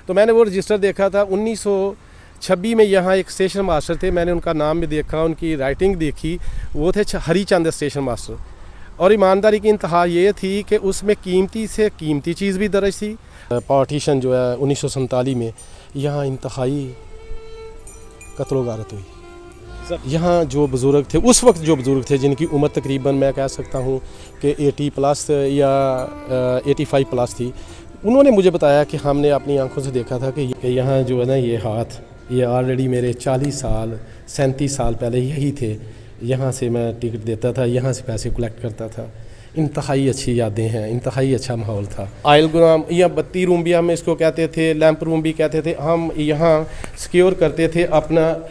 तो मैंने वो रजिस्टर देखा था 1926 में। यहाँ एक स्टेशन मास्टर थे, मैंने उनका नाम भी देखा, उनकी राइटिंग देखी, वो थे हरीचंद स्टेशन मास्टर। और ईमानदारी की इंतहा ये थी कि उसमें कीमती से कीमती चीज़ भी दर्ज थी। पार्टीशन जो है 1947 में यहाँ इंतहाई कत्ल गारत हुई। यहाँ जो बुज़ुर्ग थे उस वक्त, जो बुज़ुर्ग थे जिनकी उम्र तकरीबन मैं कह सकता हूँ कि 80+ या 85 प्लस थी, उन्होंने मुझे बताया कि हमने अपनी आंखों से देखा था कि यहाँ जो है ना ये हाथ, ये ऑलरेडी मेरे 40 साल 37 साल पहले यही थे। यहाँ से मैं टिकट देता था, यहाँ से पैसे कलेक्ट करता था। इंतहाई अच्छी यादें हैं, इंतहाई अच्छा माहौल था। आयल गुलाम या बत्ती रूम भी हम इसको कहते थे, लैंप रूम भी कहते थे। हम यहाँ सिक्योर करते थे अपना,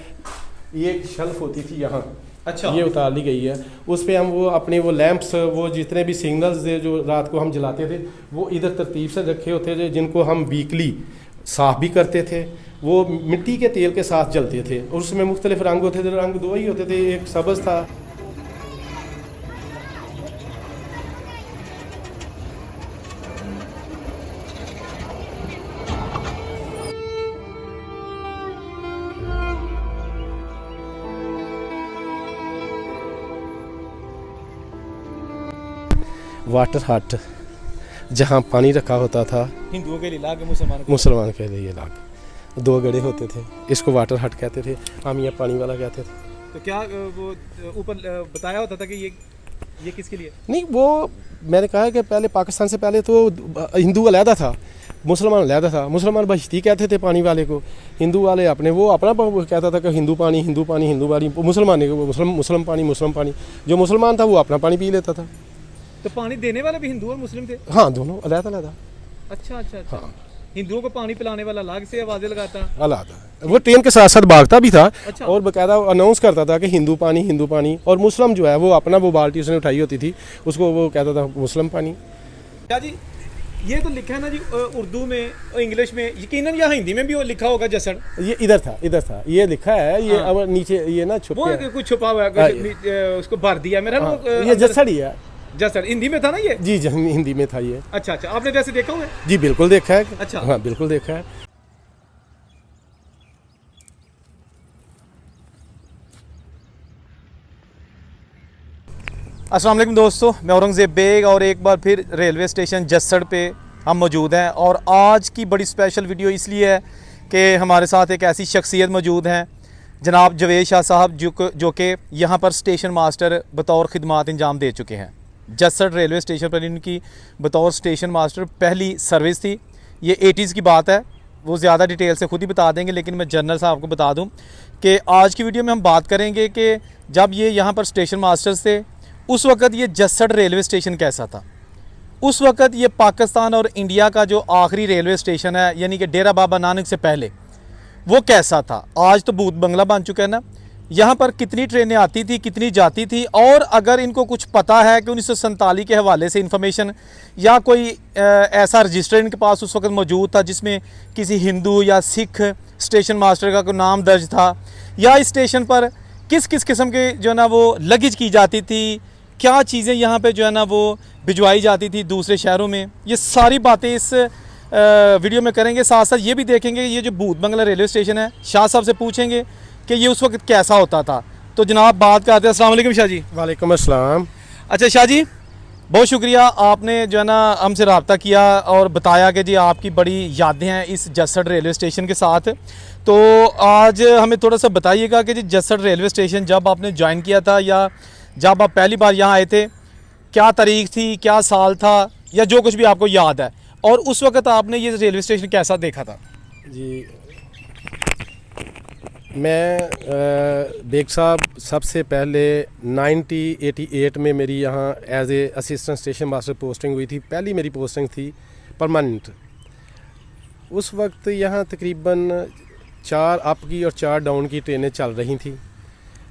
ये एक शेल्फ होती थी यहाँ, अच्छा, ये उतार ली गई है, उस पर हम वो अपने वो लैंप्स, वो जितने भी सिग्नल्स जो रात को हम जलाते थे वो इधर तरतीब से रखे होते थे, जिनको हम वीकली साफ़ भी करते थे। वो मिट्टी के तेल के साथ जलते थे और उसमें मुख्तलिफ रंग होते थे। रंग दो ही होते थे, एक सब्ज़ था। वाटर हट जहाँ पानी रखा होता था, हिंदुओं के लिए अलग, मुसलमान के लिए अलग, 2 गड्ढे होते थे, इसको वाटर हट कहते थे, हम यहाँ पानी वाला कहते थे। तो क्या वो ऊपर बताया होता था कि ये किसके लिए? नहीं, वो मैंने कहा कि पहले पाकिस्तान से पहले तो हिंदू अलहदा था, मुसलमान अलहदा था। मुसलमान बश्ती कहते थे पानी वाले को, हिंदू वाले अपने वो अपना कहता था कि हिंदू पानी हिंदू पानी हिंदू पानी, मुसलमान मुस्लिम पानी, जो मुसलमान था वो अपना पानी पी लेता था। तो पानी देने वाले भी हिंदू और मुस्लिम थे? हाँ, दोनों अलग-अलग। अच्छा अच्छा अच्छा। हाँ। हिंदुओं को पानी पिलाने वाला अलग से आवाज़ें लगाता, अलग, वो ट्रेन के साथ साथ भागता भी था। अच्छा। और बाकायदा अनाउंस करता था कि हिंदू पानी। और मुस्लिम जो है वो अपना वो बाल्टी उसने उठाई होती थी, उसको वो कहता था मुस्लिम पानी। क्या जी, ये तो लिखा है ना जी उर्दू में, इंग्लिश में, यकीनन यहाँ हिंदी में भी वो लिखा होगा जसड़। ये इधर था, ये लिखा है, ये हाँ। अब नीचे ये ना छुपा वो कुछ छुपा हुआ है, उसको भर दिया मेरा। ये जसड़ ही है। जसड़ हिंदी में था ना ये? जी हिंदी में था ये। अच्छा अच्छा, आपने वैसे देखा हुआ है? जी बिल्कुल देखा है। अच्छा, हाँ बिल्कुल देखा है। अस्सलाम वालेकुम दोस्तों, मैं औरंगज़ेब बेग और एक बार फिर रेलवे स्टेशन जसड़ पे हम मौजूद हैं। और आज की बड़ी स्पेशल वीडियो इसलिए है कि हमारे साथ एक ऐसी शख्सियत मौजूद हैं, जनाब जवेद शाह साहब, जो कि यहाँ पर स्टेशन मास्टर बतौर खिदमात अंजाम दे चुके हैं। जसड़ रेलवे स्टेशन पर इनकी बतौर स्टेशन मास्टर पहली सर्विस थी। ये 80s की बात है, वो ज़्यादा डिटेल से खुद ही बता देंगे, लेकिन मैं जनरल साहब को बता दूं कि आज की वीडियो में हम बात करेंगे कि जब ये यहाँ पर स्टेशन मास्टर्स थे उस वक़्त ये जसड़ रेलवे स्टेशन कैसा था। उस वक़्त ये पाकिस्तान और इंडिया का जो आखिरी रेलवे स्टेशन है, यानी कि डेरा बाबा नानक से पहले, वो कैसा था। आज तो भूत बंगला बन चुका है ना। यहाँ पर कितनी ट्रेनें आती थी, कितनी जाती थी, और अगर इनको कुछ पता है कि 1947 के हवाले से इंफॉर्मेशन या कोई ऐसा रजिस्टर इनके पास उस वक्त मौजूद था जिसमें किसी हिंदू या सिख स्टेशन मास्टर का कोई नाम दर्ज था, या इस स्टेशन पर किस किस किस्म के जो है ना वो लगेज की जाती थी, क्या चीज़ें यहाँ पे जो है ना वो भिजवाई जाती थी दूसरे शहरों में, ये सारी बातें इस वीडियो में करेंगे। साथ साथ ये भी देखेंगे ये जो भूत बंगला रेलवे स्टेशन है, शाह साहब से पूछेंगे कि ये उस वक्त कैसा होता था। तो जनाब बात करते हैं। अस्सलाम वालेकुम शाह जी। वालेकुम अस्सलाम। अच्छा शाह जी, बहुत शुक्रिया, आपने जो है ना हमसे रब्ता किया और बताया कि जी आपकी बड़ी यादें हैं इस जसड़ रेलवे स्टेशन के साथ। तो आज हमें थोड़ा सा बताइएगा कि जी जसड़ रेलवे स्टेशन जब आपने ज्वाइन किया था या जब आप पहली बार यहाँ आए थे, क्या तारीख थी, क्या साल था, या जो कुछ भी आपको याद है, और उस वक्त आपने ये रेलवे स्टेशन कैसा देखा था? जी मैं बेग साहब, सबसे पहले 1988 में मेरी यहाँ as a assistant station master posting हुई थी। पहली मेरी पोस्टिंग थी परमानेंट। उस वक्त यहाँ तकरीबन 4 अप की और 4 डाउन की ट्रेनें चल रही थी।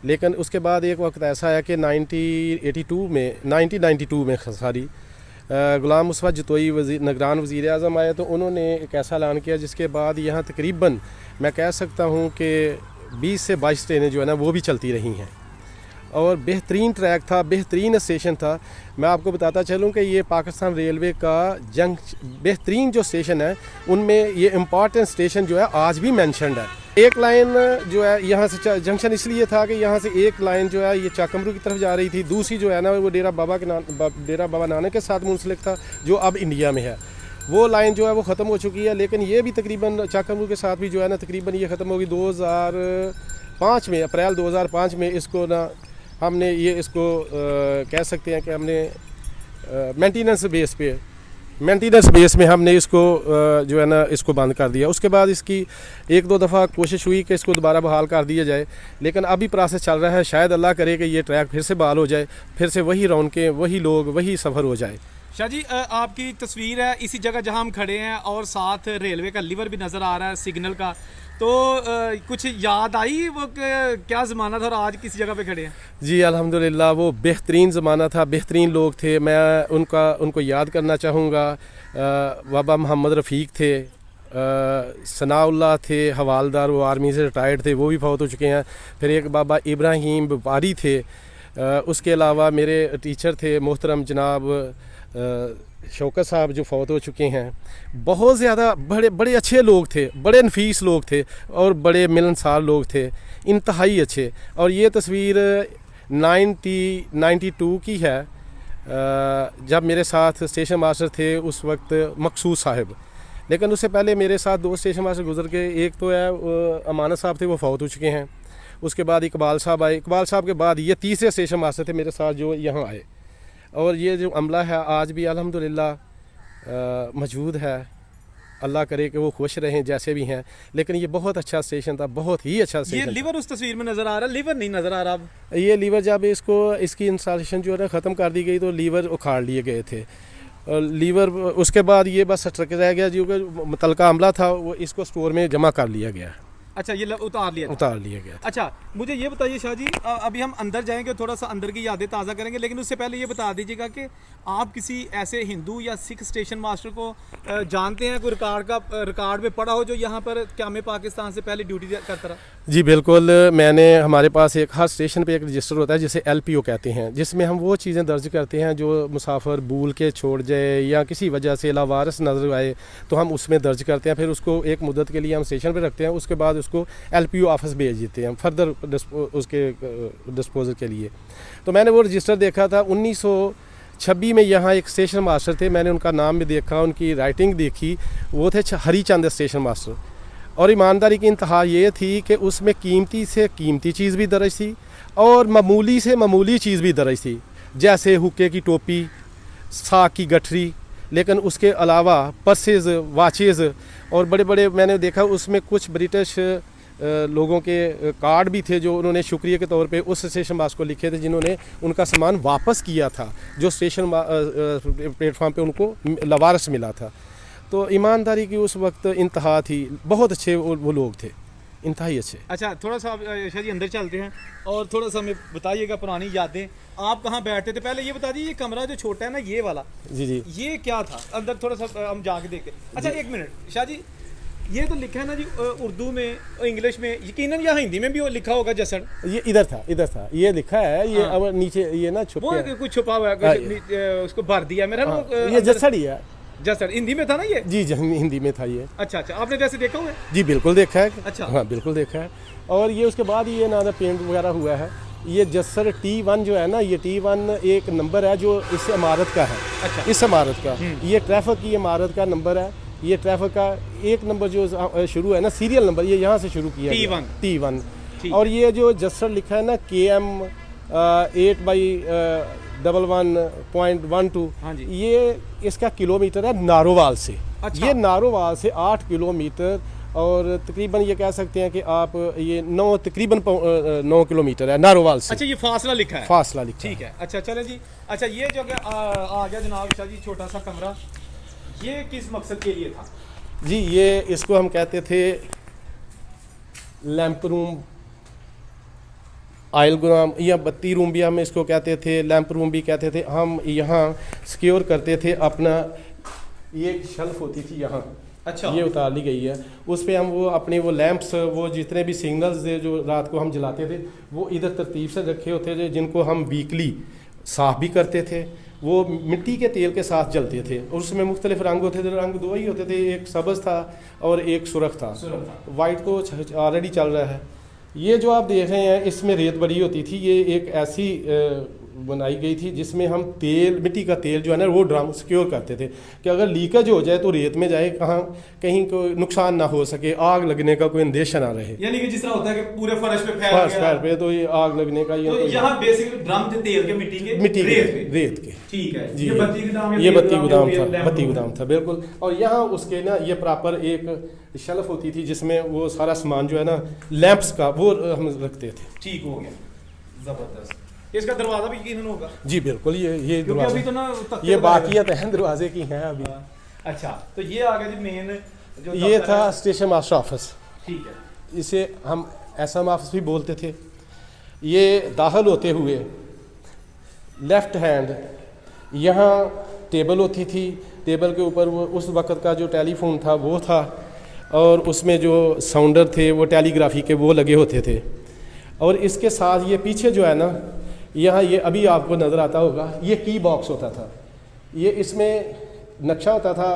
लेकिन उसके बाद एक वक्त ऐसा है कि 1992 में सारी गुलाम मुस्तफा जतोई निगरान वज़ीर आज़म आए, तो उन्होंने एक ऐसा ऐलान किया जिसके बाद यहाँ तकरीबन मैं कह सकता हूँ कि 20 से 22 ट्रेनें जो है ना वो भी चलती रही हैं। और बेहतरीन ट्रैक था, बेहतरीन स्टेशन था। मैं आपको बताता चलूँ कि ये पाकिस्तान रेलवे का बेहतरीन जो स्टेशन है उनमें ये इम्पॉर्टेंट स्टेशन जो है आज भी मेंशन्ड है। एक लाइन जो है यहाँ से जंक्शन इसलिए था कि यहाँ से एक लाइन जो है ये चाकमरू की तरफ जा रही थी, दूसरी जो है ना वो डेरा बाबा नानक के साथ मुंसलिक था जो अब इंडिया में है। वो लाइन जो है वो ख़त्म हो चुकी है, लेकिन ये भी तकरीबन चाकमरू के साथ भी जो है ना तकरीबन ये ख़त्म होगी 2005 में, अप्रैल 2005 में इसको ना हमने ये इसको कह सकते हैं कि हमने मेंटेनेंस बेस में हमने इसको जो है ना इसको बंद कर दिया। उसके बाद इसकी एक दो दफ़ा कोशिश हुई कि इसको दोबारा बहाल कर दिया जाए, लेकिन अभी प्रोसेस चल रहा है। शायद अल्लाह करे कि ये ट्रैक फिर से बहाल हो जाए, फिर से वही रौनकें, वही लोग, वही सफ़र हो जाए। शाह जी, आपकी तस्वीर है इसी जगह जहां हम खड़े हैं और साथ रेलवे का लीवर भी नज़र आ रहा है सिग्नल का, तो कुछ याद आई वो क्या ज़माना था और आज किस जगह पे खड़े हैं? जी अल्हम्दुलिल्लाह, वो बेहतरीन ज़माना था, बेहतरीन लोग थे। मैं उनको याद करना चाहूँगा। बाबा मोहम्मद रफ़ीक थे, सनाउल्लाह थे हवालदार, वो आर्मी से रिटायर्ड थे, वो भी फौत हो चुके हैं। फिर एक बाबा इब्राहिम व्यापारी थे। उसके अलावा मेरे टीचर थे मोहतरम जनाब शौकत साहब जो फौत हो चुके हैं। बहुत ज़्यादा बड़े अच्छे लोग थे, बड़े नफीस लोग थे और बड़े मिलनसार लोग थे, इंतहाई अच्छे। और ये तस्वीर 92 की है, जब मेरे साथ स्टेशन मास्टर थे उस वक्त मकसूद साहब। लेकिन उससे पहले मेरे साथ दो स्टेशन मास्टर गुजर के, एक तो है अमानत साहब थे, वो फौत हो चुके हैं। उसके बाद इकबाल साहब आए, इकबाल साहब के बाद ये तीसरे स्टेशन मास्टर थे मेरे साथ जो यहाँ आए। और ये जो अमला है आज भी अल्हम्दुलिल्लाह मौजूद है। अल्लाह करे कि वो खुश रहें जैसे भी हैं। लेकिन ये बहुत अच्छा स्टेशन था, बहुत ही अच्छा स्टेशन। ये लीवर उस तस्वीर में नज़र आ रहा है, लीवर नहीं नज़र आ रहा अब। ये लीवर जब इसकी इंस्टॉलेशन जो है ना ख़त्म कर दी गई तो लीवर उखाड़ लिए गए थे। और लीवर उसके बाद ये बस स्ट्रक रह गया, जो कि मुतलका अमला था वो इसको स्टोर में जमा कर लिया गया। अच्छा, ये उतार लिया गया। अच्छा, मुझे ये बताइए शाह जी, अभी हम अंदर जाएंगे, थोड़ा सा अंदर की यादें ताज़ा करेंगे, लेकिन उससे पहले ये बता दीजिएगा कि आप किसी ऐसे हिंदू या सिख स्टेशन मास्टर को जानते हैं, कोई रिकॉर्ड में पढ़ा हो जो यहाँ पर क़याम पाकिस्तान से पहले ड्यूटी करता रहा? जी बिल्कुल, हमारे पास हर स्टेशन पे एक रजिस्टर होता है जिसे LPO कहते हैं, जिसमें हम वो चीज़ें दर्ज करते हैं जो मुसाफिर भूल के छोड़ जाए या किसी वजह से लावारिस नजर आए तो हम उसमें दर्ज करते हैं। फिर उसको एक मुद्दत के लिए हम स्टेशन पे रखते हैं, उसके बाद उसको LPO ऑफिस भेज देते हैं फर्दर उसके डिस्पोजल के लिए। तो मैंने वो रजिस्टर देखा था 1926 में। यहाँ एक स्टेशन मास्टर थे, मैंने उनका नाम भी देखा, उनकी राइटिंग देखी, वो थे हरी चंद स्टेशन मास्टर। और ईमानदारी की इंतहा ये थी कि उसमें कीमती से कीमती चीज़ भी दर्ज थी और मामूली से मामूली चीज़ भी दर्ज थी, जैसे हुक्के की टोपी, साग की गठरी। लेकिन उसके अलावा पर्सेज, वाचेज़ और बड़े बड़े मैंने देखा उसमें कुछ ब्रिटिश लोगों के कार्ड भी थे जो उन्होंने शुक्रिया के तौर पे उस स्टेशन मास्टर को लिखे थे जिन्होंने उनका सामान वापस किया था जो स्टेशन प्लेटफॉर्म पे उनको लवारस मिला था। तो ईमानदारी की उस वक्त इंतहा थी, बहुत अच्छे वो लोग थे, इंतहाई अच्छे। अच्छा, थोड़ा सा शाह जी अंदर चलते हैं और थोड़ा सा हमें बताइएगा पुरानी यादें। आप कहाँ बैठते थे? पहले ये बता दीजिए, ये कमरा जो छोटा है ना ये वाला, जी ये क्या था अंदर? थोड़ा सा हम जाके देखते। अच्छा एक मिनट शाह जी, ये तो लिखा है ना जी उर्दू में, इंग्लिश में, यकीनन यहाँ हिंदी में भी वो लिखा होगा जसड़। ये इधर था ये लिखा है, ये अब नीचे ये ना छुपा है, कुछ छुपा हुआ है, उसको भर दिया मेरा। ये जसड़ ही है, जसड़ हिंदी में था ना ये? जी हिंदी में था ये। अच्छा, आपने वैसे देखा हुआ है? जी बिल्कुल देखा है। अच्छा, हाँ बिल्कुल देखा है। और ये उसके बाद ये ना पेंट वगैरह हुआ है। ये जसर T1 जो है ना, ये T1 एक नंबर है जो इस इमारत का है। अच्छा, इस इमारत का ये ट्रैफिक की इमारत का नंबर है। ये ट्रैफिक का एक नंबर जो शुरू है ना, सीरियल नंबर, ये यहाँ से शुरू किया T1। और ये जो जसर लिखा है ना KM 8/11.12, ये इसका किलोमीटर है नारोवाल से। अच्छा। ये नारोवाल से 8 किलोमीटर और तकरीबन ये कह सकते हैं कि आप ये 9 किलोमीटर है नारोवाल से। अच्छा, ये फासला लिखा है? फासला लिखा, ठीक है। अच्छा चलें जी। अच्छा, ये जो आ गया जनाब शाह जी छोटा सा कमरा, ये किस मकसद के लिए था? जी ये इसको हम कहते थे लैंप रूम, आयल गुलाम या बत्ती रूम भी हम इसको कहते थे, लैंप रूम भी कहते थे। हम यहाँ सिक्योर करते थे अपना, ये एक शेल्फ होती थी यहाँ, अच्छा। ये उतार ली गई है। उस पे हम वो अपने वो लैंप्स, वो जितने भी सिग्नल्स थे जो रात को हम जलाते थे, वो इधर तरतीब से रखे होते थे, जिनको हम वीकली साफ़ भी करते थे। वो मिट्टी के तेल के साथ जलते थे और उसमें मुख्तलिफ रंग होते थे। रंग दो ही होते थे, एक सब्ज़ था और एक सुरख था। वाइट तो ऑलरेडी चल रहा है। ये जो आप देख रहे हैं इसमें रेत बड़ी होती थी। ये एक ऐसी बनाई गई थी जिसमें हम तेल, मिट्टी का तेल जो है ना, वो ड्रम सिक्योर करते थे कि अगर लीकेज हो जाए तो रेत में जाए, कहीं कोई नुकसान ना हो सके, आग लगने का कोई अंदेशा ना रहे। यानी कि जिस तरह होता है कि पूरे फर्श पे फर्श पे तो ये आग लगने का तो यहाँ बेसिकली ड्रम थे तेल के, मिट्टी के रेत के। ठीक है जी। ये बत्ती गोदाम था बिल्कुल। और यहाँ उसके ना ये प्रॉपर एक शेल्फ होती थी जिसमें वो सारा सामान जो है ना लैंप्स का वो हम रखते थे। ठीक हो गया, जबरदस्त। इसका दरवाजा भी यकीनन होगा? जी बिल्कुल। ये अभी तो ना ये बाकियात हैं दरवाजे की हैं अभी। अच्छा, तो ये आ गया जी मेन जो ये था स्टेशन मास्टर ऑफिस। ठीक है। इसे हम एसएम ऑफिस भी बोलते थे। ये दाखिल होते हुए लेफ्ट हैंड यहाँ टेबल होती थी। टेबल के ऊपर वो उस वक़्त का जो टेलीफोन था वो था, और उसमें जो साउंडर थे वो टेलीग्राफी के वो लगे होते थे। और इसके साथ ये पीछे जो है ना, यहाँ ये अभी आपको नज़र आता होगा, ये की बॉक्स होता था। ये इसमें नक्शा होता था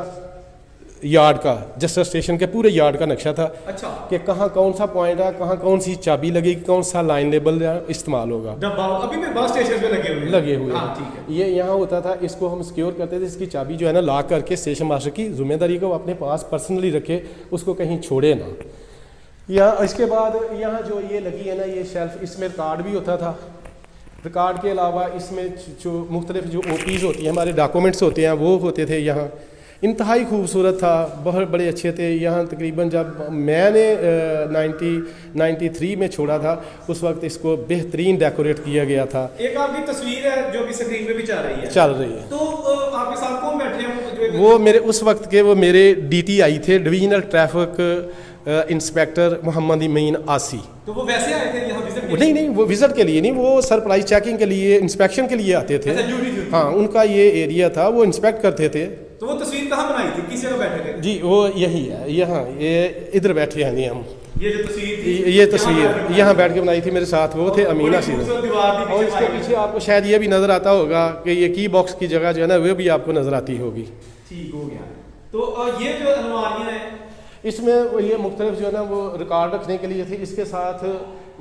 यार्ड का, जस्टर स्टेशन के पूरे यार्ड का नक्शा था। अच्छा। कि कहाँ कौन सा पॉइंट है, कहाँ कौन सी चाबी लगेगी, कौन सा लाइन लेबल इस्तेमाल होगा। अभी भी बस स्टेशन पे लगे हुए हाँ, ठीक है। ये यहाँ होता था, इसको हम सिक्योर करते थे। इसकी चाबी जो है ना लॉक करके स्टेशन मास्टर की जिम्मेदारी को अपने पास पर्सनली रखे, उसको कहीं छोड़े ना। या इसके बाद यहाँ जो ये लगी है ना ये शेल्फ, इसमें रिकॉर्ड भी होता था। रिकॉर्ड के अलावा इसमें जो मुख्तलिफ जो OPs होती हैं, हमारे डॉक्यूमेंट्स होते हैं, वो होते थे यहाँ। इंतहाई खूबसूरत था, बहुत बड़े अच्छे थे। यहाँ तकरीबन जब मैंने 1993 में छोड़ा था उस वक्त इसको बेहतरीन डेकोरेट किया गया था। एक आपकी तस्वीर है जो भी स्क्रीन पे भी चल रही है। तो आपके साथ कौन बैठे हैं? वो मेरे उस वक्त के वो मेरे DTI थे, डिवीजनल ट्रैफिक इंस्पेक्टर मोहम्मद इमीन आसी। तो वो वैसे आए थे यहाँ विजिट के लिए? नहीं, वो विजिट के लिए नहीं, वो सरप्राइज चेकिंग के लिए, इंस्पेक्शन के लिए आते थे। हाँ, उनका ये एरिया था, वो इंस्पेक्ट करते थे। तो वो तस्वीर कहाँ बनाई थी, किस जगह बैठे थे? जी वो यही है, यहाँ ये इधर बैठे हैं नहीं हम। ये जो तस्वीर थी, ये तस्वीर यहाँ बैठ के बनाई थी। मेरे साथ वो थे अमीना सिंह। और इसके पीछे आपको शायद ये भी नज़र आता होगा कि ये की बॉक्स की जगह जो है ना वो भी आपको नज़र आती होगी। ठीक हो गया। तो ये जो अलमारियाँ हैं इसमें ये मुख्तलिफ जो है ना वो रिकॉर्ड रखने के लिए थी। इसके साथ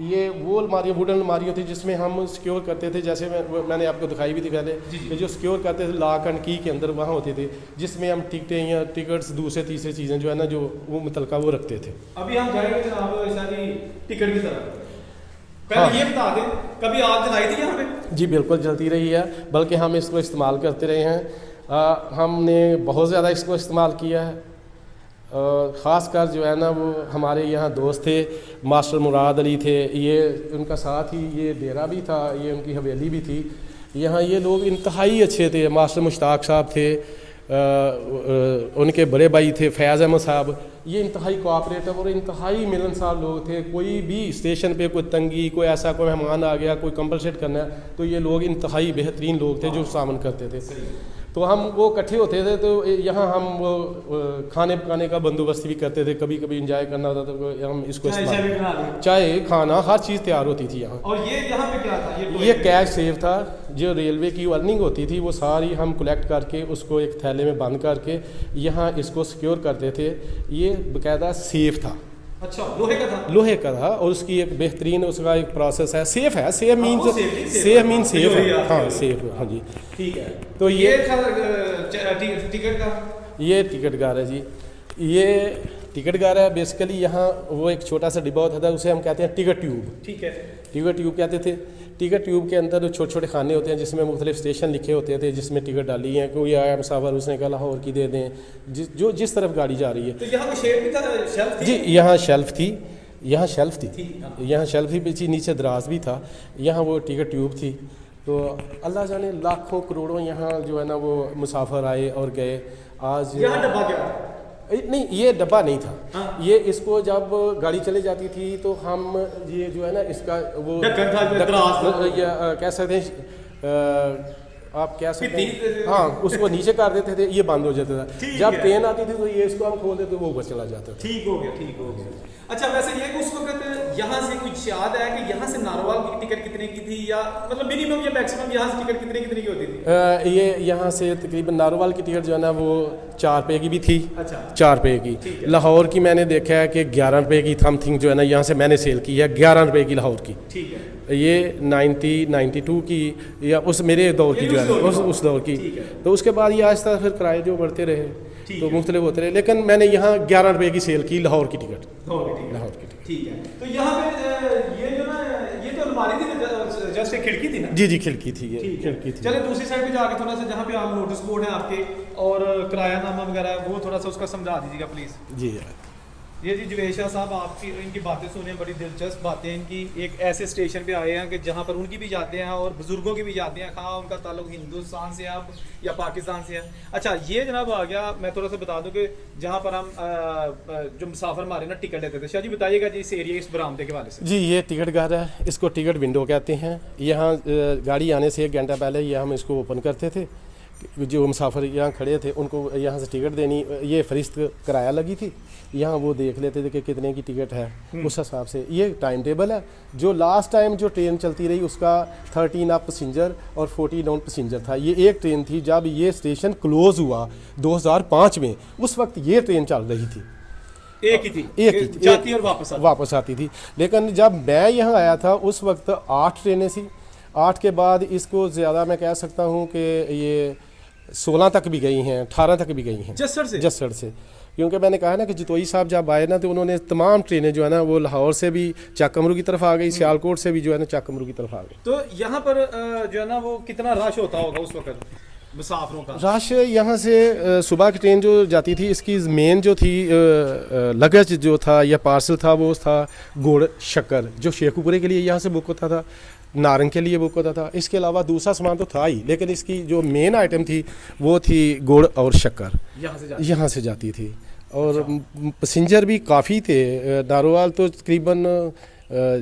ये वो अलमारी, वुडन अलमारी होती जिसमें हम सिक्योर करते थे। जैसे मैंने आपको दिखाई भी थी पहले कि जो सिक्योर करते थे लॉक एंड की के अंदर वहाँ होते थे, जिसमें हम टिकटें या टिकट्स दूसरे तीसरे चीज़ें जो है ना जो वो मुतलका वो रखते थे। अभी हम जाएंगे जनाब सारी टिकट की तरफ। पहले ये बता दें, कभी आग जलाई थी यहाँ पे? जी बिल्कुल जलती रही है, बल्कि हम इसको इस्तेमाल करते रहे हैं। हमने बहुत ज़्यादा इसको इस्तेमाल किया है। ख़ास कर जो है ना वो हमारे यहाँ दोस्त थे, मास्टर मुराद अली थे, ये उनका साथ ही ये डेरा भी था, ये उनकी हवेली भी थी। यहाँ ये लोग इंतहाई अच्छे थे। मास्टर मुश्ताक साहब थे, उनके बड़े भाई थे फैज़ अहमद साहब। ये इंतहाई कोऑपरेटिव और इंतहाई मिलनसार लोग थे। कोई भी स्टेशन पे कोई तंगी, कोई ऐसा कोई मेहमान आ गया, कोई कंपलसेट करना है, तो ये लोग इंतहाई बेहतरीन लोग थे जो सामन करते थे। तो हम वो इकट्ठे होते थे, तो यहाँ हम वो खाने पकाने का बंदोबस्त भी करते थे। कभी कभी इंजॉय करना होता तो हम इसको चाय खाना हर चीज़ तैयार होती थी यहाँ। और ये यहाँ पे क्या था? ये कैश सेव था। जो रेलवे की अर्निंग होती थी वो सारी हम कलेक्ट करके उसको एक थैले में बंद करके यहाँ इसको सिक्योर करते थे। ये बाकायदा सेफ था। अच्छा, लोहे का था? लोहे का था, और उसकी एक बेहतरीन उसका एक प्रोसेस है। सेफ है, सेफ मीन्स सेफ है। हाँ सेफ, हाँ जी ठीक है। तो ये टिकट का, ये टिकट गार है जी। ये टिकट गार है। बेसिकली यहाँ वो एक छोटा सा डिब्बा होता था, उसे हम कहते हैं टिकट ट्यूब। ठीक है, टिकट ट्यूब कहते थे। टिकट ट्यूब के अंदर छोटे छोटे खाने होते हैं जिसमें मुख्तलिफ स्टेशन लिखे होते थे, जिसमें टिकट डाली है। कोई आया मुसाफिर, उसने कहा लाहौर की दे दें, जो जिस तरफ गाड़ी जा रही है। तो यहाँ शेल्फ भी था, शेल्फ थी? जी यहाँ शेल्फ थी, यहाँ शेल्फ थी, यहाँ शेल्फ भी थी, नीचे दराज भी था। यहाँ वो टिकट ट्यूब थी। तो अल्लाह जाने लाखों करोड़ों यहाँ जो है ना वो मुसाफिर आए और गए। आज यहाँ डब्बा क्या था? नहीं, ये डब्बा नहीं था। हाँ? ये इसको जब गाड़ी चले जाती थी तो हम ये जो है ना इसका वो कह सकते हैं आप कह सकते हैं, फिर हाँ उसको नीचे कर देते थे, ये बंद हो जाता था। ठीक जब है। ट्रेन आती थी तो ये इसको हम खोल देते, वो ऊपर चला जाता था। ठीक हो गया, ठीक हो गया। अच्छा वैसे ये कि उस वक्त यहाँ से कुछ याद है कि यहाँ से नारोवाल की टिकट कितने की थी, या मतलब मिनिमम या मैक्सिमम यहाँ से टिकट कितने की होती थी? ये यहाँ से तकरीबन नारोवाल की टिकट जो है ना वो 4 रुपये की भी थी। अच्छा 4 रुपये की। लाहौर की मैंने देखा है कि 11 रुपये की समथिंग जो है ना यहाँ से मैंने सेल की है, 11 रुपये की लाहौर की। ठीक है। ये 92 की या उस मेरे दौर की जो है ना उस दौर की। तो उसके बाद ये आहिस्ता फिर किराए जो बढ़ते रहे तो मुख्तलिफ होते रहे, लेकिन मैंने यहाँ 11 रुपये की सेल की लाहौर की टिकट। लाहौर की टिकट। ठीक है। तो यहाँ पे ये जो ना ये तो अलमारी थी ना, जस्ट एक खिड़की थी ना? जी जी खिड़की थी, ये ठीक है। खिड़की थी। चले दूसरी साइड पे जाके थोड़ा सा जहाँ पे आप नोटिस बोर्ड है आपके और किरायानामा वगैरह वो थोड़ा सा उसका समझा दीजिएगा प्लीज। जी ये जी जुवेश शाह साहब आपकी इनकी बातें सुने, बड़ी दिलचस्प बातें इनकी। एक ऐसे स्टेशन पे आए हैं कि जहाँ पर उनकी भी जाते हैं और बुजुर्गों की भी जाते हैं, खा उनका ताल्लुक हिंदुस्तान से अब या पाकिस्तान से है। अच्छा ये जनाब आ गया, मैं थोड़ा सा बता दूं कि जहाँ पर हम जो मुसाफिर हमारे ना टिकट लेते थे। शाह जी बताइएगा जी इस एरिया इस बरामदे के हवाले से। जी ये टिकट घर है, इसको टिकट विंडो कहते हैं। यहाँ गाड़ी आने से 1 घंटा पहले ये हम इसको ओपन करते थे, जो मुसाफिर यहाँ खड़े थे उनको यहाँ से टिकट देनी, ये फरिश्त किराया लगी थी, यहाँ वो देख लेते थे कि कितने की टिकट है, उस हिसाब से ये टाइम टेबल है। जो लास्ट टाइम जो ट्रेन चलती रही उसका 13 अप पैसेंजर और 14 डाउन पैसेंजर था। ये एक ट्रेन थी, जब ये स्टेशन क्लोज़ हुआ 2005 में, उस वक्त ये ट्रेन चल रही थी। एक ही थी जाती और वापस आती थी। लेकिन जब मैं यहाँ आया था उस वक्त 8 ट्रेनें थी। 8 के बाद इसको ज़्यादा मैं कह सकता हूँ कि ये 16 तक भी गई हैं, 18 तक भी गई हैं जसड़ से। क्योंकि मैंने कहा ना कि जितोई साहब जब आए ना तो उन्होंने तमाम ट्रेनें जो है ना वो लाहौर से भी चाकमरू की तरफ आ गई, सियालकोट से भी जो है ना चाकमरू की तरफ आ गई। तो यहाँ पर जो है ना वो कितना रश होता होगा उस वक्त मुसाफिरों का? रश यहाँ से सुबह की ट्रेन जो जाती थी, इसकी मेन जो थी लगेज जो था या पार्सल था वो था गुड़ शक्कर, जो शेखुपुरे के लिए यहाँ से बुक होता था, नारंग के लिए बुक होता था। इसके अलावा दूसरा सामान तो था ही, लेकिन इसकी जो मेन आइटम थी वो थी गुड़ और शक्कर, यहाँ से जाती थी। और पैसेंजर भी काफ़ी थे। नारोवाल तो तकरीबन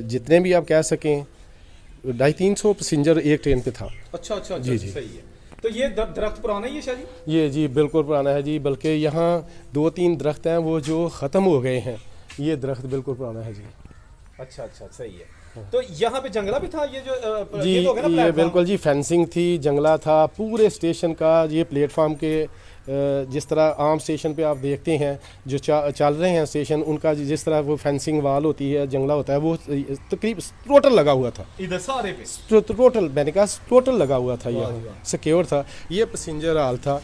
जितने भी आप कह सकें 250-300 पैसेंजर एक ट्रेन पे था। अच्छा जी सही है। तो ये दरख्त पुराना ही है शाह जी? ये जी बिल्कुल पुराना है जी, बल्कि यहाँ 2-3 दरख्त हैं वो जो ख़त्म हो गए हैं, ये दरख्त बिल्कुल पुराना है जी। अच्छा सही है। तो यहाँ पे जंगला भी था, ये जो जी ये तो होगा ना ये बिल्कुल जी फेंसिंग थी, जंगला था पूरे स्टेशन का। ये प्लेटफार्म के जिस तरह आम स्टेशन पे आप देखते हैं जो चल रहे हैं स्टेशन, उनका जिस तरह वो फेंसिंग वाल होती है, जंगला होता है, वो तकरीब टोटल लगा हुआ था इधर सारे पे। टोटल मैंने कहा टोटल लगा हुआ था, यहाँ सिक्योर था। ये पैसेंजर हाल था,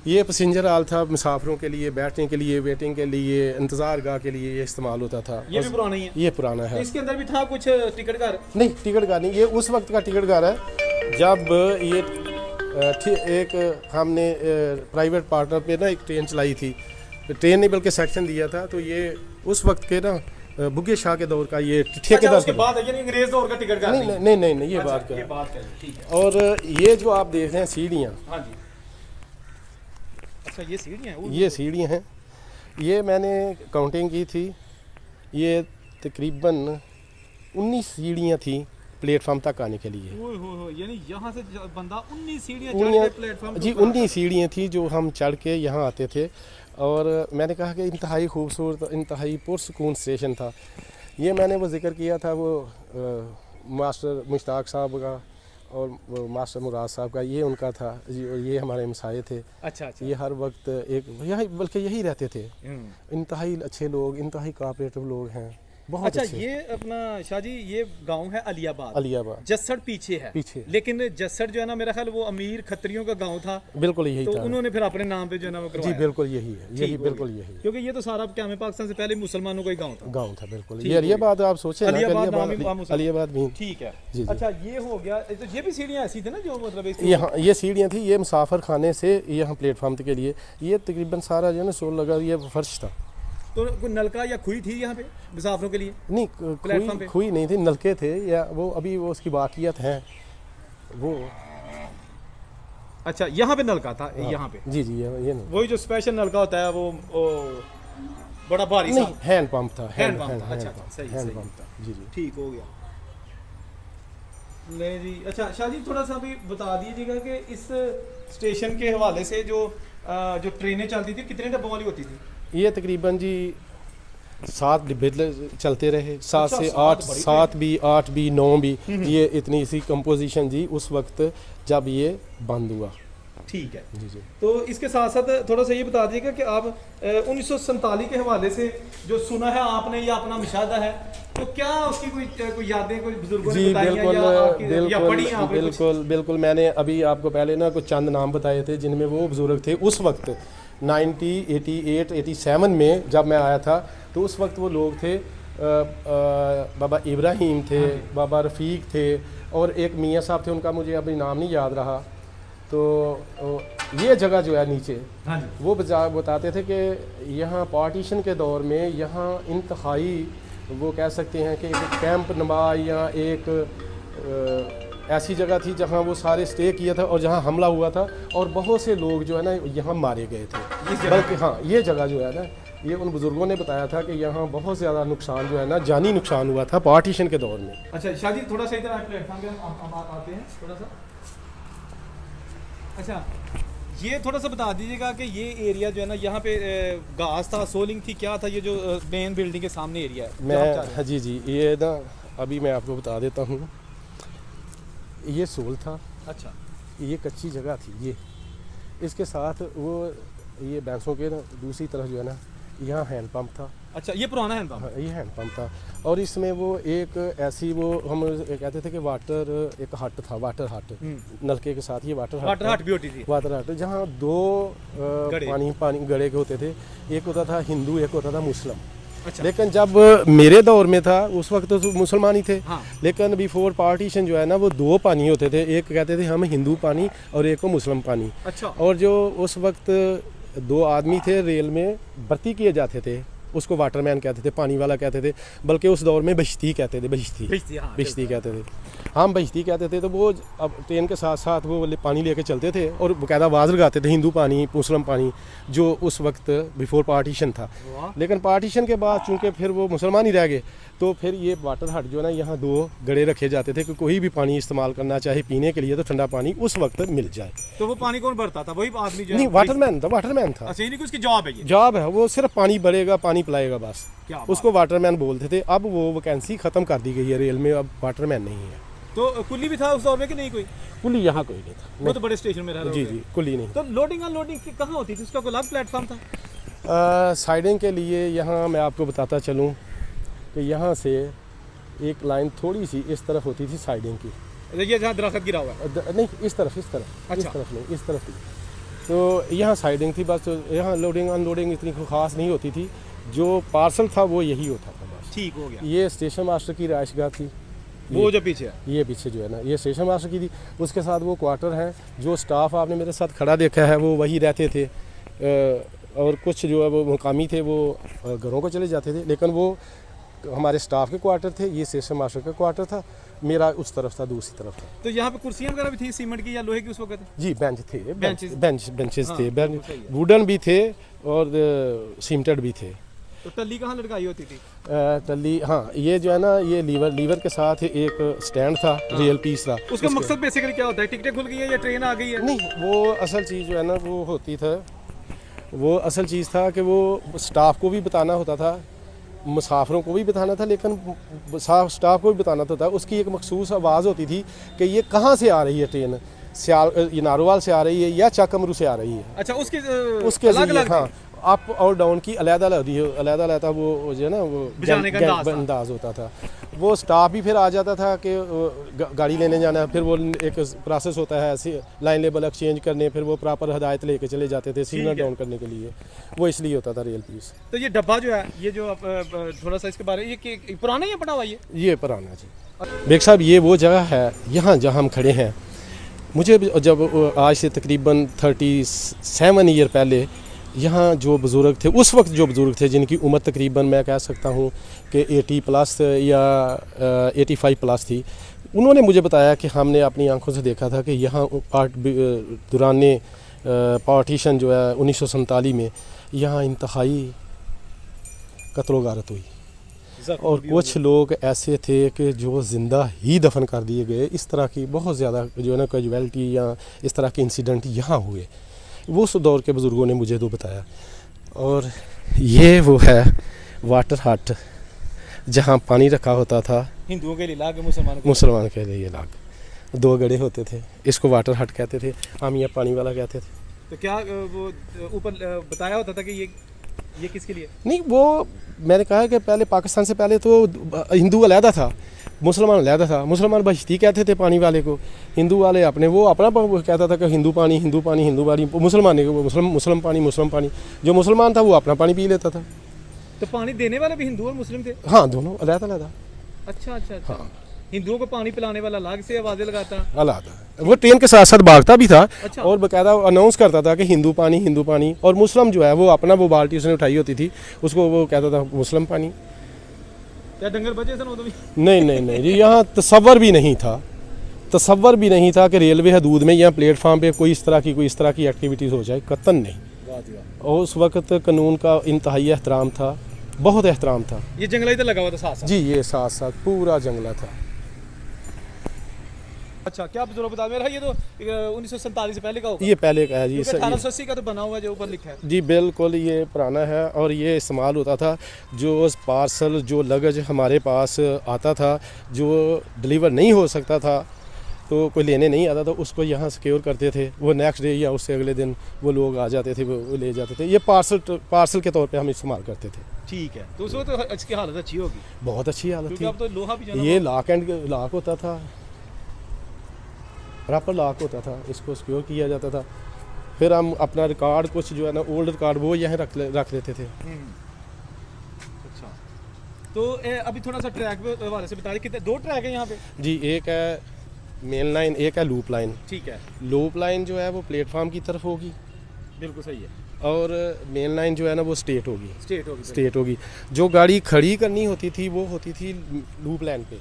ये पैसेंजर हाल था मुसाफिरों के लिए बैठने के लिए, वेटिंग के लिए, इंतज़ार गाह के लिए ये इस्तेमाल होता था। ये भी पुराना ही है? ये पुराना है। इसके अंदर भी था कुछ टिकट घर? नहीं टिकट घर नहीं, ये उस वक्त का टिकट घर है जब ये एक हमने प्राइवेट पार्टनर पे ना एक ट्रेन चलाई थी, ट्रेन ने बल्कि सेक्शन दिया था, तो ये उस वक्त के ना बुग्गे शाह के दौर का ये ठेकेदार के बाद यानी अंग्रेज दौर का टिकट घर? नहीं ये बात क्या है। और ये जो आप देख रहे हैं सीढ़ियाँ, हाँ जी। अच्छा ये सीढ़ियाँ हैं? ये सीढ़ियाँ हैं, ये मैंने काउंटिंग की थी, ये तकरीबन 19 सीढ़ियाँ थी प्लेटफार्म तक आने के लिए। यानी यहाँ से बंदा 19 सीढ़ियाँ चढ़ के प्लेटफार्म जी 19 सीढ़ियाँ थी जो हम चढ़ के यहाँ आते थे। और मैंने कहा कि इंतहाई खूबसूरत, इंतहाई पुरसुकून स्टेशन था। ये मैंने वो जिक्र किया था वो मास्टर मुश्ताक साहब का और मास्टर मुराद साहब का, ये उनका था, ये हमारे मसाए थे। अच्छा ये हर वक्त एक यही बल्कि यही रहते थे। इंतहाई अच्छे लोग, इंतहाई कोऑपरेटिव लोग हैं, बहुत अच्छा अच्छे। ये अपना शाह जी ये गांव है अलियाबाद। जसड़ पीछे है, लेकिन जसड़ जो है ना मेरा ख्याल वो अमीर खत्रियों का गांव था। बिल्कुल यही तो था। उन्होंने फिर अपने नाम पे जो है ना वो करवाया। जी बिल्कुल यही है, यही बिल्कुल यही। क्योंकि ये तो सारा क्या में पाकिस्तान से पहले मुसलमानों का ही गांव था। बिल्कुल ये अलियाबाद आप सोचे अलियाबाद भी ठीक है। अच्छा ये हो गया। तो ये भी सीढ़ियाँ ऐसी थी ना जो मतलब यहाँ ये सीढ़ियाँ थी, ये मुसाफिर खाने से यहाँ प्लेटफार्म के लिए ये तकरीबन सारा जो है ना सोल लगा, ये फर्श था। तो कोई नलका या खुई थी यहाँ पे मुसाफिरों के लिए? नहीं खुई नहीं थी, नलके थे, या वो अभी वो उसकी बाकियत है वो। अच्छा यहाँ पे नलका था? यहाँ पे जी ये वही जो स्पेशल नलका होता है वो बड़ा भारी सा? नहीं हैंड पंप था। हैंड पंप था। अच्छा सही हैंड पंप था। जी ठीक हो गया। नहीं जी, अच्छा शाह जी थोड़ा सा भी बता दीजिएगा कि इस स्टेशन के हवाले से जो ट्रेनें चलती थी कितने डब्बों वाली होती थी? ये तकरीबन जी 7 डिब्बे चलते रहे, 7 अच्छा, से 7 8, बड़ी 7 भी 8 भी 9 भी, ये इतनी सी कंपोजिशन जी उस वक्त जब ये बंद हुआ। ठीक है जी जी। तो इसके साथ साथ थोड़ा सा ये बता दीजिएगा कि आप 1947 के हवाले से जो सुना है आपने या अपना मुशाहदा है, तो क्या उसकी कोई यादें कोई बुजुर्गों ने जी बताई हैं बिल्कुल या आपकी या पढ़ी हैं आपने कुछ? बिल्कुल बिल्कुल, मैंने अभी आपको पहले ना कुछ चंद नाम बताए थे जिनमें वो बुज़ुर्ग थे उस वक्त 90, 88, 87 में जब मैं आया था, तो उस वक्त वो लोग थे बाबा इब्राहिम थे, बाबा रफ़ीक थे, और एक मियाँ साहब थे, उनका मुझे अभी नाम नहीं याद रहा। तो ये जगह जो है नीचे, हाँ जी, वो बताते थे कि यहाँ पार्टीशन के दौर में यहाँ इंतहाई वो कह सकते हैं कि एक कैंप नमा या एक ऐसी जगह थी जहाँ वो सारे स्टे किया था और जहाँ हमला हुआ था, और बहुत से लोग जो है ना यहाँ मारे गए थे। बल्कि हाँ, ये जगह जो है ना, ये उन बुज़ुर्गों ने बताया था कि यहाँ बहुत ज़्यादा नुकसान जो है ना, जानी नुकसान हुआ था पार्टीशन के दौर में। अच्छा शाह जी थोड़ा सा इधर आप प्लेटफॉर्म पे हम आते हैं थोड़ा सा। अच्छा ये थोड़ा सा बता दीजिएगा कि ये एरिया जो है ना, यहाँ पे घास था, सोलिंग थी, क्या था ये जो मेन बिल्डिंग के सामने एरिया है? मैं जी जी, ये ना अभी मैं आपको बता देता हूँ, ये सोल था। अच्छा, ये कच्ची जगह थी ये, इसके साथ वो ये भैंसों के ना दूसरी तरफ जो है ना, यहाँ हैंड पंप था। अच्छा ये पुराना हैंड पंप? हाँ, ये हैंड पंप था, और इसमें वो एक ऐसी वो हम कहते थे कि वाटर एक हट था, वाटर हट, नलके के साथ ये वाटर हट भी होती थी। वाटर हट जहाँ 2 पानी गड़े के होते थे, एक होता था हिंदू, एक होता था मुस्लिम। अच्छा। लेकिन जब मेरे दौर में था उस वक्त तो मुसलमान ही थे। हाँ। लेकिन बिफोर पार्टीशन जो है ना, वो 2 पानी होते थे, एक कहते थे हम हिंदू पानी और एक को मुस्लिम पानी। अच्छा। और जो उस वक्त 2 आदमी थे रेल में भर्ती किए जाते थे, उसको वाटरमैन कहते थे, पानी वाला कहते थे, बल्कि उस दौर में बश्ती कहते थे, बश्ती कहते थे, हम बश्ती कहते थे। तो वो अब ट्रेन के साथ साथ वो पानी लेके चलते थे और बाकायदा आवाज़ लगाते थे, हिंदू पानी मुस्लिम पानी, जो उस वक्त बिफोर पार्टीशन था। लेकिन पार्टीशन के बाद चूँकि फिर वो मुसलमान ही रह गए, तो फिर ये वाटर हट जो है ना, यहाँ 2 गड़े रखे जाते थे कि कोई भी पानी इस्तेमाल करना चाहे पीने के लिए तो ठंडा पानी उस वक्त मिल जाए। तो वो पानी कौन भरता था? वही आदमी जो नहीं, वाटरमैन था। अच्छा, यानी कि उसकी जॉब है ये? जॉब है, वो सिर्फ पानी भरेगा, पानी पिलाएगा बस। क्या उसको वाटरमैन बोलते थे। अब वो वैकेंसी ख़त्म कर दी गई है रेल में, अब वाटरमैन नहीं है। तो कुली भी था उस दौर में कि नहीं? कोई कुली यहाँ कोई नहीं था। वो तो बड़े स्टेशन में रह रहे जी जी, कुली नहीं। तो लोडिंग अनलोडिंग कहाँ होती थी? उसका कोई अलग प्लेटफॉर्म था? साइडिंग के लिए यहाँ मैं आपको बताता चलूँ कि यहाँ से एक लाइन थोड़ी सी इस तरफ होती थी साइडिंग की। देखिए जहाँ दरख्त गिरा हुआ है। नहीं, इस तरफ अच्छा। इस तरफ नहीं, इस तरफ थी। तो यहाँ साइडिंग थी बस। यहाँ लोडिंग अनलोडिंग इतनी ख़ास नहीं होती थी, जो पार्सल था वो यही होता था बस। ठीक हो गया। ये स्टेशन मास्टर की रिहाइशगाह थी, वो जो पीछे है, ये पीछे जो है ना, ये स्टेशन मास्टर की थी। उसके साथ वो क्वार्टर हैं, जो स्टाफ आपने मेरे साथ खड़ा देखा है वो वही रहते थे, और कुछ जो है वो मुकामी थे, वो घरों को चले जाते थे। लेकिन वो हमारे स्टाफ के क्वार्टर थे, ये स्टेशन मास्टर का क्वार्टर था, मेरा उस तरफ था, दूसरी तरफ था। तो यहाँ पे कुर्सियाँ वगैरह भी थी सीमेंट की या लोहे की उस वक्त? जी, बेंच थे, बेंचेस हाँ, थे, सही है। वुडन भी थे और सीमेंटेड भी थे। तो टल्ली कहाँ लटकाई होती थी? टल्ली, हाँ, ये जो है ना, ये लीवर के साथ एक स्टैंड था, रियल पीस था। उसका मकसद बेसिकली क्या होता है? टिकटें खुल गई है या ट्रेन आ गई है? नहीं, वो असल चीज़ जो है ना, वो होती था, वो असल चीज़ था कि वो स्टाफ को भी बताना होता था, मुसाफिरों को भी बताना था, लेकिन स्टाफ को भी बताना था। उसकी एक मखसूस आवाज़ होती थी कि ये कहाँ से आ रही है ट्रेन, ये नारोवाल से आ रही है या चाकमरू से आ रही है। अच्छा, उसके अलग, हाँ, अप और डाउन की अलग वो जो है ना, वो अंदाज होता था। वो स्टाफ भी फिर आ जाता था कि गाड़ी लेने जाना है, फिर वो एक प्रोसेस होता है ऐसे लाइन लेबल एक्सचेंज करने, फिर वो प्रॉपर हदायत लेके चले जाते थे सिग्नल डाउन करने के लिए। वो इसलिए होता था रियल पीस। तो ये डब्बा जो है, ये जो थोड़ा सा इसके बारे में, ये पुराना या बना हुआ? ये पुराना जी। बेग साहब, ये वो जगह है यहाँ जहाँ हम खड़े हैं। मुझे जब आज से तकरीबन 37 ईयर पहले यहाँ जो बुज़ुर्ग थे, उस वक्त जो बुज़ुर्ग थे, जिनकी उम्र तकरीबन मैं कह सकता हूँ कि 80+ या 85 प्लस थी, उन्होंने मुझे बताया कि हमने अपनी आंखों से देखा था कि यहाँ दौरान पार्टीशन जो है 1947 में यहाँ इंतहाई कत्ल गारत हुई। और कुछ लोग ऐसे थे कि जो ज़िंदा ही दफन कर दिए गए। इस तरह की बहुत ज़्यादा जो है ना कैजुअलिटी या इस तरह के इंसिडेंट यहाँ हुए, वो उस दौर के बुज़ुर्गों ने मुझे तो बताया। और ये वो है वाटर हट जहाँ पानी रखा होता था, हिंदुओं के लिए लाग, मुसलमान के लिए लाग, 2 गड्ढे होते थे, इसको वाटर हट कहते थे, हम यहाँ पानी वाला कहते थे। तो क्या वो ऊपर बताया होता था कि ये किसके लिए? नहीं, वो मैंने कहा कि पहले पाकिस्तान से पहले तो हिंदू अलहदा था, मुसलमान अलहदा था। मुसलमान बश्ती कहते थे पानी वाले को, हिंदू वाले अपने वो अपना कहता था कि हिंदू पानी हिंदू पानी हिंदू पानी, मुसलमान ने मुस्लिम पानी। जो मुसलमान था वो अपना पानी पी लेता था। तो पानी देने वाले भी हिंदू और मुस्लिम थे? हाँ, दोनों अलहदा। अच्छा। हाँ। हिंदुओं को पानी पिलाने वाला अलग से आवाज़ें लगाता, अलहदा। वो ट्रेन के साथ साथ भागता भी था। अच्छा। और बाकायदा अनाउंस करता था कि हिंदू पानी। और मुस्लिम जो है वो अपना वो बाल्टी उसने उठाई होती थी, उसको वो कहता था मुस्लिम पानी। क्या डंगर बचे थे? नहीं जी, यहाँ तसव्वुर भी नहीं था कि रेलवे हदूद में या प्लेटफार्म पे कोई इस तरह की एक्टिविटीज़ हो जाए, कतन नहीं। और उस वक्त कानून का इंतहाई एहतराम था, बहुत एहतराम था। ये जंगला ही तो लगा हुआ था साथ? जी, ये साथ पूरा जंगला था। अच्छा, क्या बुजुर्ग बता मेरा, ये तो 1947 से पहले का होगा? ये पहले का है जी, 1880 का तो बना हुआ है जो ऊपर लिखा है। जी बिल्कुल, ये पुराना है। और ये इस्तेमाल होता था, जो पार्सल जो लगेज हमारे पास आता था, जो डिलीवर नहीं हो सकता था, तो कोई लेने नहीं आता था, उसको यहाँ सिक्योर करते थे। वो नेक्स्ट डे या उससे अगले दिन वो लोग आ जाते थे, वो ले जाते थे। ये पार्सल के तौर पे हम इस्तेमाल करते थे। ठीक है, तो उस वक्त तो इसकी हालत अच्छी होगी? बहुत अच्छी हालत थी। अब तो लोहा भी ये लाक होता था, प्रॉपर लाक होता था, इसको सिक्योर किया जाता था। फिर हम अपना रिकॉर्ड कुछ जो है ना ओल्ड रिकॉर्ड वो यहाँ रख लेते थे। अच्छा, तो अभी थोड़ा सा ट्रैक वाले से बताइए, कितने 2 ट्रैक है यहाँ पे? जी, एक है मेन लाइन, एक है लूप लाइन। ठीक है। लूप लाइन जो है वो प्लेटफार्म की तरफ होगी, बिल्कुल सही है। और मेन लाइन जो है ना वो स्टेट होगी। जो गाड़ी खड़ी करनी होती थी वो होती थी लूप लाइन पे,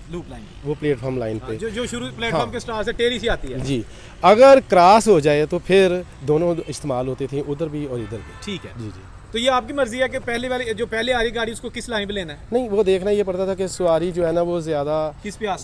वो प्लेटफार्म लाइन पे, जो शुरू प्लेटफार्म के स्टार से टेढ़ी सी आती है। जी, अगर क्रॉस हो जाए तो फिर दोनों इस्तेमाल होते थे, उधर भी और इधर भी। ठीक है जी। तो ये आपकी मर्जी है कि पहले वाली जो पहले आ रही गाड़ी उसको किस लाइन पे लेना है? नहीं, वो देखना ये पड़ता था कि सवारी जो है ना वो ज़्यादा किस पे आ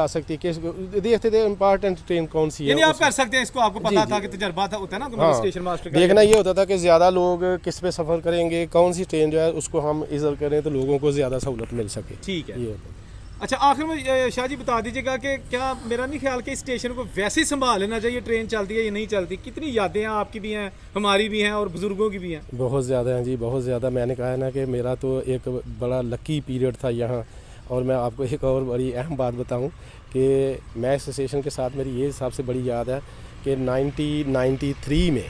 सकती है, देखते थे इम्पोर्टेंट ट्रेन कौन सी है। यानी आप कर सकते हैं इसको, आपको पता था कि तजर्बा होता है ना तुम्हारा स्टेशन मास्टर का। देखना ये होता था कि ज़्यादा लोग किस पे सफ़र करेंगे, कौन सी ट्रेन जो है उसको हम इज़र करें तो लोगों को ज़्यादा सहूलत मिल सके। ठीक है। ये होता। अच्छा, आखिर में शाह जी बता दीजिएगा कि क्या, मेरा नहीं ख्याल कि इस स्टेशन को वैसे ही संभाल लेना चाहिए, ट्रेन चलती है या नहीं चलती? कितनी यादें हैं आपकी भी हैं, हमारी भी हैं और बुजुर्गों की भी हैं? बहुत ज़्यादा हैं जी, बहुत ज़्यादा। मैंने कहा है ना कि मेरा तो एक बड़ा लकी पीरियड था यहाँ। और मैं आपको एक और बड़ी अहम बात बताऊँ कि मैं इस स्टेशन के साथ मेरी ये सबसे बड़ी याद है कि 1993 में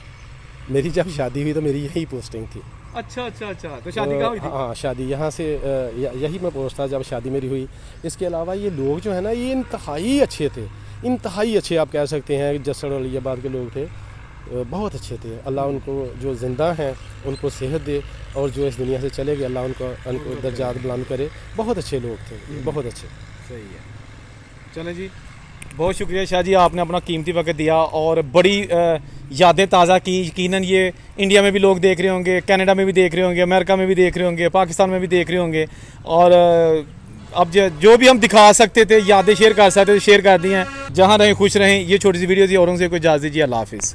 मेरी जब शादी हुई तो मेरी यही पोस्टिंग थी। अच्छा। तो शादी कहाँ हुई थी? हाँ, शादी यहाँ से यही मैं पोस्ट था जब शादी मेरी हुई। इसके अलावा ये लोग जो है ना ये इंतहाई अच्छे थे, इंतहाई अच्छे आप कह सकते हैं। जसड़ अलियाबाद के लोग थे, बहुत अच्छे थे। अल्लाह उनको जो ज़िंदा हैं उनको सेहत दे, और जो इस दुनिया से चले गए अल्लाह उनको दर्जात बुलंद करे। बहुत अच्छे लोग थे, बहुत अच्छे। सही है। चलें जी, बहुत शुक्रिया शाह जी, आपने अपना कीमती वक्त दिया और बड़ी यादें ताज़ा की। यकीनन ये इंडिया में भी लोग देख रहे होंगे, कनाडा में भी देख रहे होंगे, अमेरिका में भी देख रहे होंगे, पाकिस्तान में भी देख रहे होंगे। और अब जो भी हम दिखा सकते थे, यादें शेयर कर सकते थे, शेयर कर दी हैं। जहाँ रहें खुश रहें। ये छोटी सी वीडियो थी, औरंगज़ेब को इजाज़त दीजिए। अल्लाह हाफिज़।